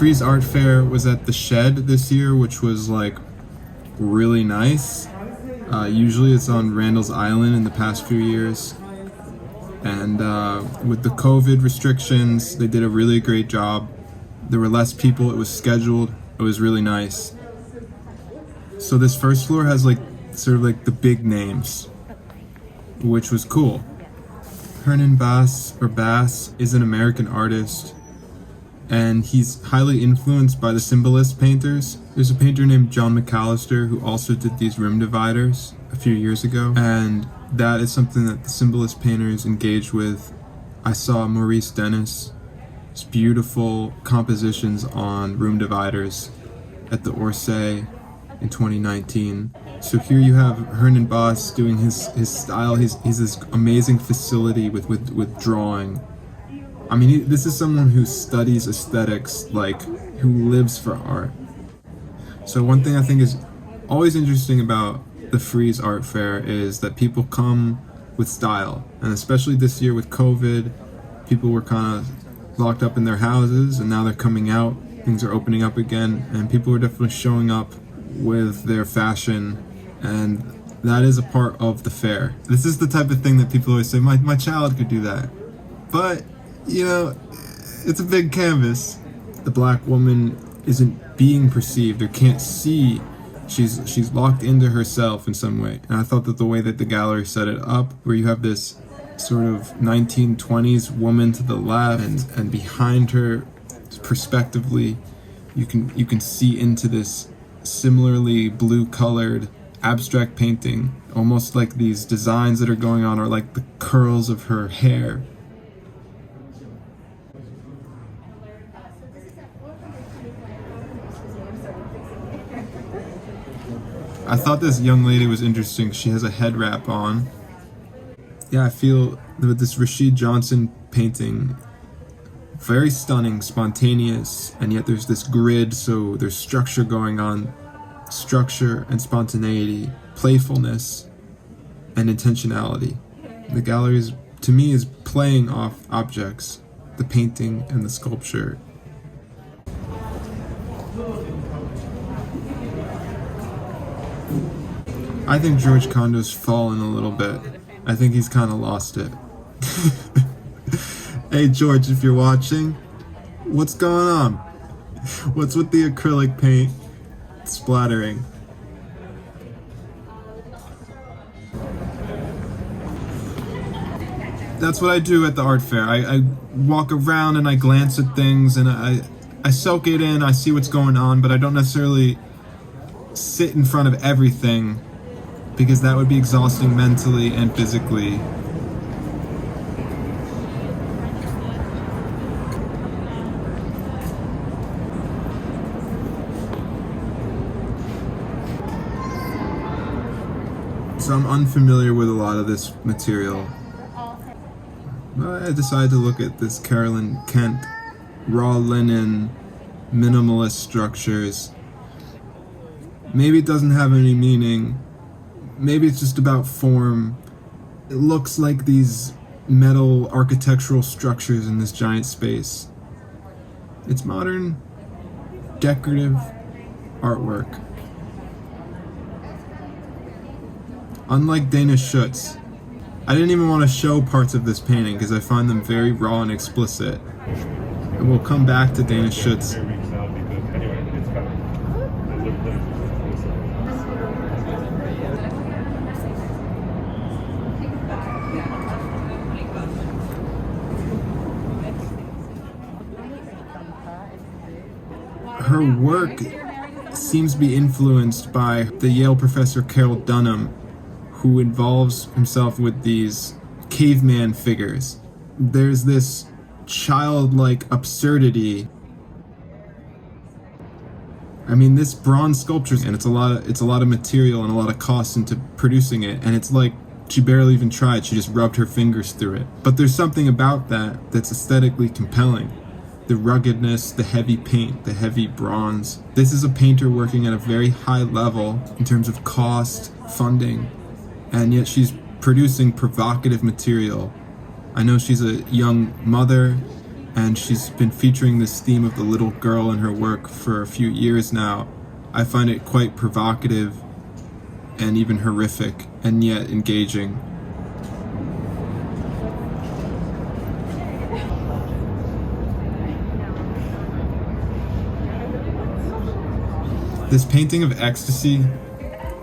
Frieze Art Fair was at the Shed this year, which was like really nice. Usually it's on Randall's Island in the past few years. And with the COVID restrictions, they did a really great job. There were less people, it was scheduled, it was really nice. So this first floor has like sort of like the big names, which was cool. Hernan Bass is an American artist, and he's highly influenced by the Symbolist painters. There's a painter named John McAllister who also did these room dividers a few years ago, and that is something that the Symbolist painters engaged with. I saw Maurice Denis' beautiful compositions on room dividers at the Orsay in 2019. So here you have Hernan Bass doing his style. He's this amazing facility with drawing. I mean, this is someone who studies aesthetics, like who lives for art. So one thing I think is always interesting about the Frieze Art Fair is that people come with style, and especially this year with COVID, people were kind of locked up in their houses, and now they're coming out. Things are opening up again, and people are definitely showing up with their fashion, and that is a part of the fair. This is the type of thing that people always say, my child could do that. But, you know, it's a big canvas. The black woman isn't being perceived or can't see. She's locked into herself in some way. And I thought that the way that the gallery set it up, where you have this sort of 1920s woman to the left, and behind her, perspectively, you can see into this similarly blue-colored abstract painting, almost like these designs that are going on are like the curls of her hair. I thought this young lady was interesting. She has a head wrap on. Yeah, I feel with this Rashid Johnson painting, very stunning, spontaneous, and yet there's this grid, so there's structure going on. Structure and spontaneity, playfulness and intentionality. The gallery, to me, is playing off objects, the painting and the sculpture. I think George Condo's fallen a little bit. I think he's kind of lost it. Hey George, if you're watching, what's going on? What's with the acrylic paint splattering? That's what I do at the art fair. I walk around and I glance at things and I soak it in, I see what's going on, but I don't necessarily sit in front of everything, because that would be exhausting mentally and physically. So I'm unfamiliar with a lot of this material. But I decided to look at this Carolyn Kent raw linen minimalist structures. Maybe it doesn't have any meaning. Maybe it's just about form. It looks like these metal architectural structures in this giant space. It's modern, decorative artwork. Unlike Dana Schutz, I didn't even want to show parts of this painting because I find them very raw and explicit. And we'll come back to Dana Schutz. Her work seems to be influenced by the Yale professor Carol Dunham, who involves himself with these caveman figures. There's this childlike absurdity. I mean, this bronze sculpture, and it's a lot of material and a lot of cost into producing it, and it's like she barely even tried, she just rubbed her fingers through it. But there's something about that that's aesthetically compelling. The ruggedness, the heavy paint, the heavy bronze. This is a painter working at a very high level in terms of cost, funding, and yet she's producing provocative material. I know she's a young mother, and she's been featuring this theme of the little girl in her work for a few years now. I find it quite provocative and even horrific, and yet engaging. This painting of Ecstasy,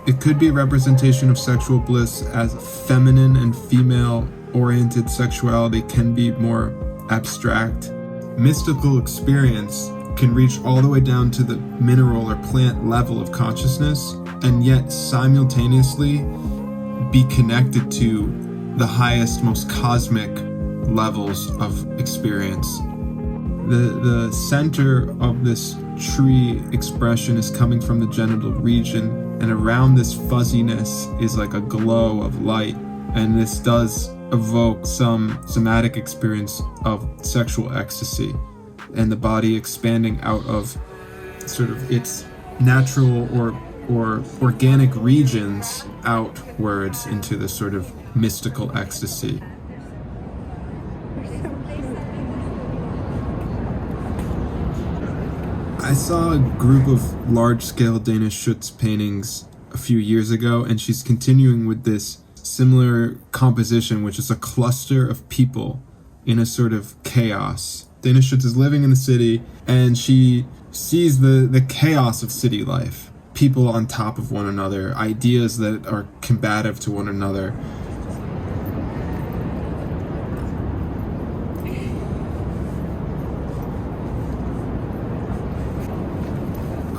it could be a representation of sexual bliss, as feminine and female-oriented sexuality can be more abstract. Mystical experience can reach all the way down to the mineral or plant level of consciousness, and yet simultaneously be connected to the highest, most cosmic levels of experience. The center of this tree expression is coming from the genital region, and around this fuzziness is like a glow of light, and this does evoke some somatic experience of sexual ecstasy, and the body expanding out of sort of its natural or organic regions outwards into this sort of mystical ecstasy. I saw a group of large-scale Danish Schutz paintings a few years ago, and she's continuing with this similar composition, which is a cluster of people in a sort of chaos. Danish Schutz is living in the city, and she sees the chaos of city life. People on top of one another, ideas that are combative to one another.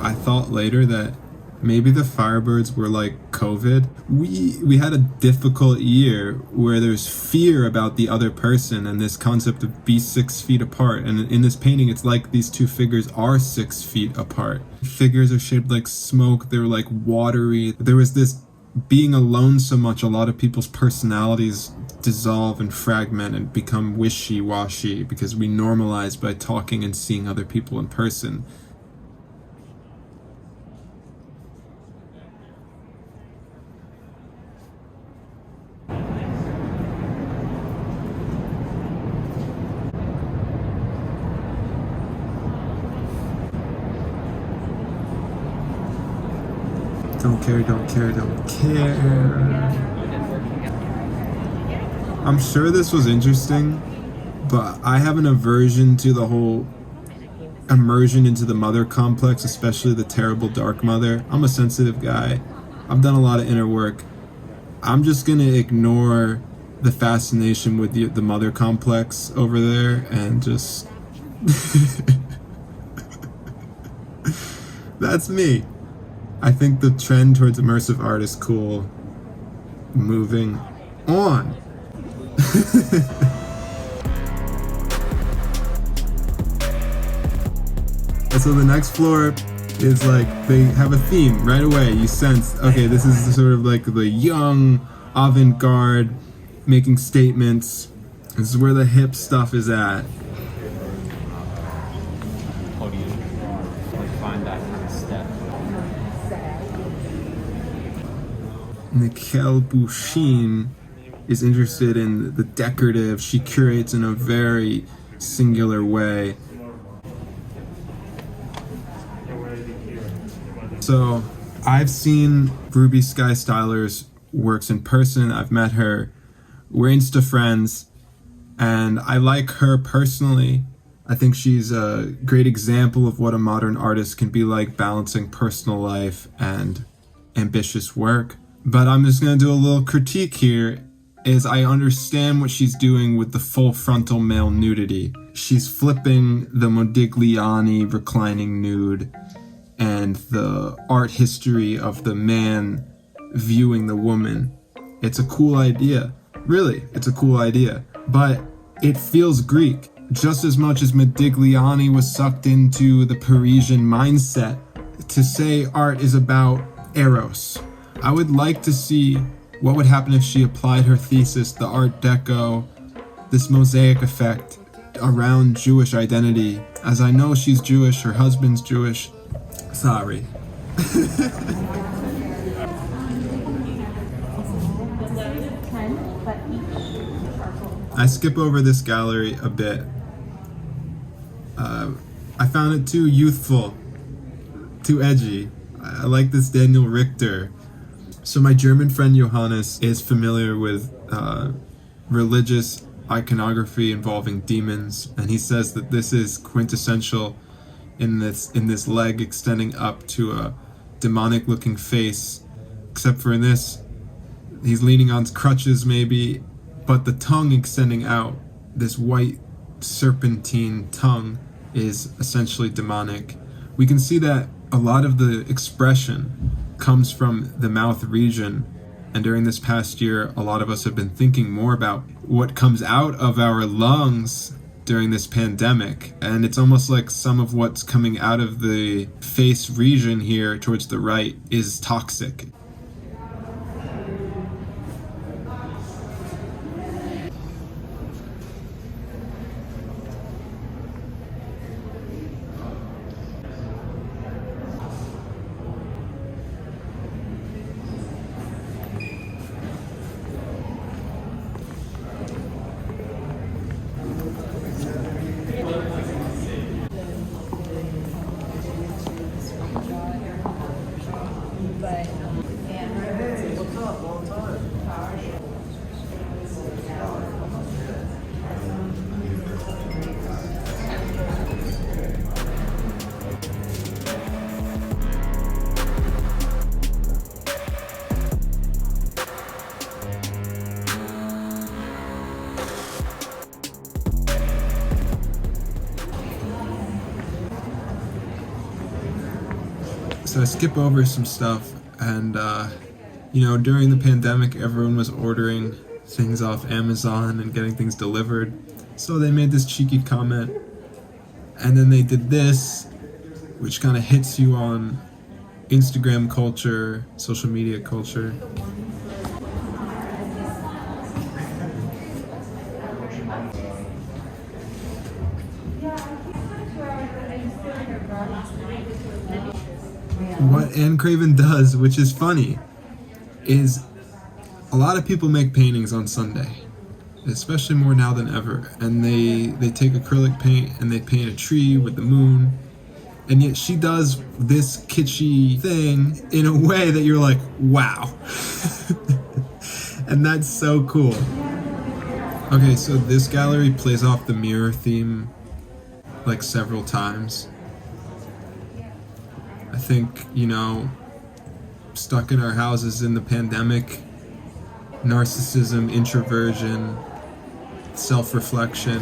I thought later that maybe the Firebirds were like COVID. We had a difficult year where there's fear about the other person and this concept of be 6 feet apart. And in this painting, it's like these two figures are 6 feet apart. Figures are shaped like smoke. They're like watery. There was this being alone so much, a lot of people's personalities dissolve and fragment and become wishy-washy because we normalize by talking and seeing other people in person. Don't care, don't care, don't care. I'm sure this was interesting, but I have an aversion to the whole immersion into the mother complex, especially the terrible dark mother. I'm a sensitive guy. I've done a lot of inner work. I'm just gonna ignore the fascination with the mother complex over there and just... That's me. I think the trend towards immersive art is cool. Moving on. And so the next floor is like, they have a theme right away. You sense, okay, this is sort of like the young avant-garde making statements. This is where the hip stuff is at. How do you find that kind of step? Nicolle Beauchene is interested in the decorative. She curates in a very singular way. So I've seen Ruby Sky Styler's works in person. I've met her. We're Insta friends, and I like her personally. I think she's a great example of what a modern artist can be like, balancing personal life and ambitious work. But I'm just going to do a little critique here, is I understand what she's doing with the full frontal male nudity. She's flipping the Modigliani reclining nude and the art history of the man viewing the woman. It's a cool idea. Really, it's a cool idea. But it feels Greek. Just as much as Modigliani was sucked into the Parisian mindset to say art is about eros. I would like to see what would happen if she applied her thesis, the Art Deco, this mosaic effect around Jewish identity. As I know she's Jewish, her husband's Jewish. Sorry. I skip over this gallery a bit. I found it too youthful, too edgy. I like this Daniel Richter. So my German friend Johannes is familiar with religious iconography involving demons, and he says that this is quintessential in this leg extending up to a demonic looking face, except for in this he's leaning on crutches maybe, but the tongue extending out, this white serpentine tongue, is essentially demonic. We can see that a lot of the expression comes from the mouth region, and during this past year a lot of us have been thinking more about what comes out of our lungs during this pandemic, and it's almost like some of what's coming out of the face region here towards the right is toxic. So I skip over some stuff, and during the pandemic everyone was ordering things off Amazon and getting things delivered, so they made this cheeky comment, and then they did this, which kind of hits you on Instagram culture, social media culture. What Anne Craven does, which is funny, is a lot of people make paintings on Sunday, especially more now than ever, and they take acrylic paint and they paint a tree with the moon, and yet she does this kitschy thing in a way that you're like, wow. And that's so cool. Okay, so this gallery plays off the mirror theme like several times. I think, stuck in our houses in the pandemic, narcissism, introversion, self-reflection.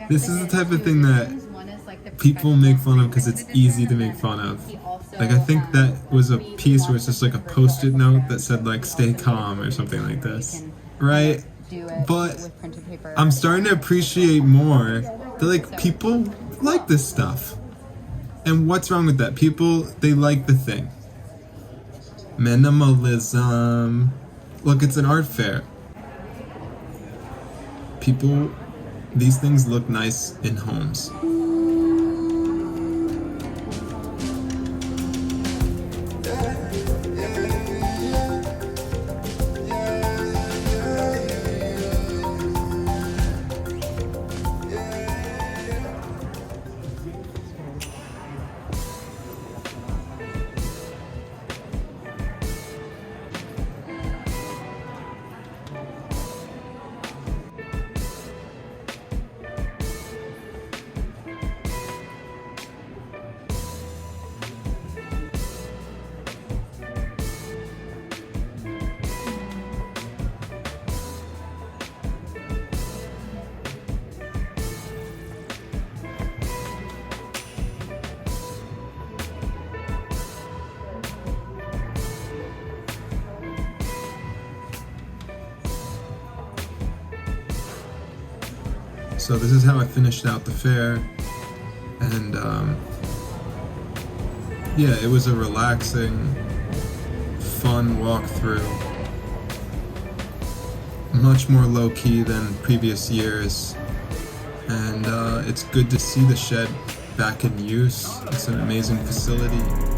This is the type of thing that people make fun of because it's easy to make fun of. Like, I think that was a piece where it's just like a post-it note that said like, stay calm or something like this, right? But I'm starting to appreciate more that like people like this stuff. And what's wrong with that? People, they like the thing. Minimalism. Look, it's an art fair. People, these things look nice in homes. So this is how I finished out the fair, and yeah, it was a relaxing, fun walkthrough. Much more low-key than previous years, and it's good to see the shed back in use. It's an amazing facility.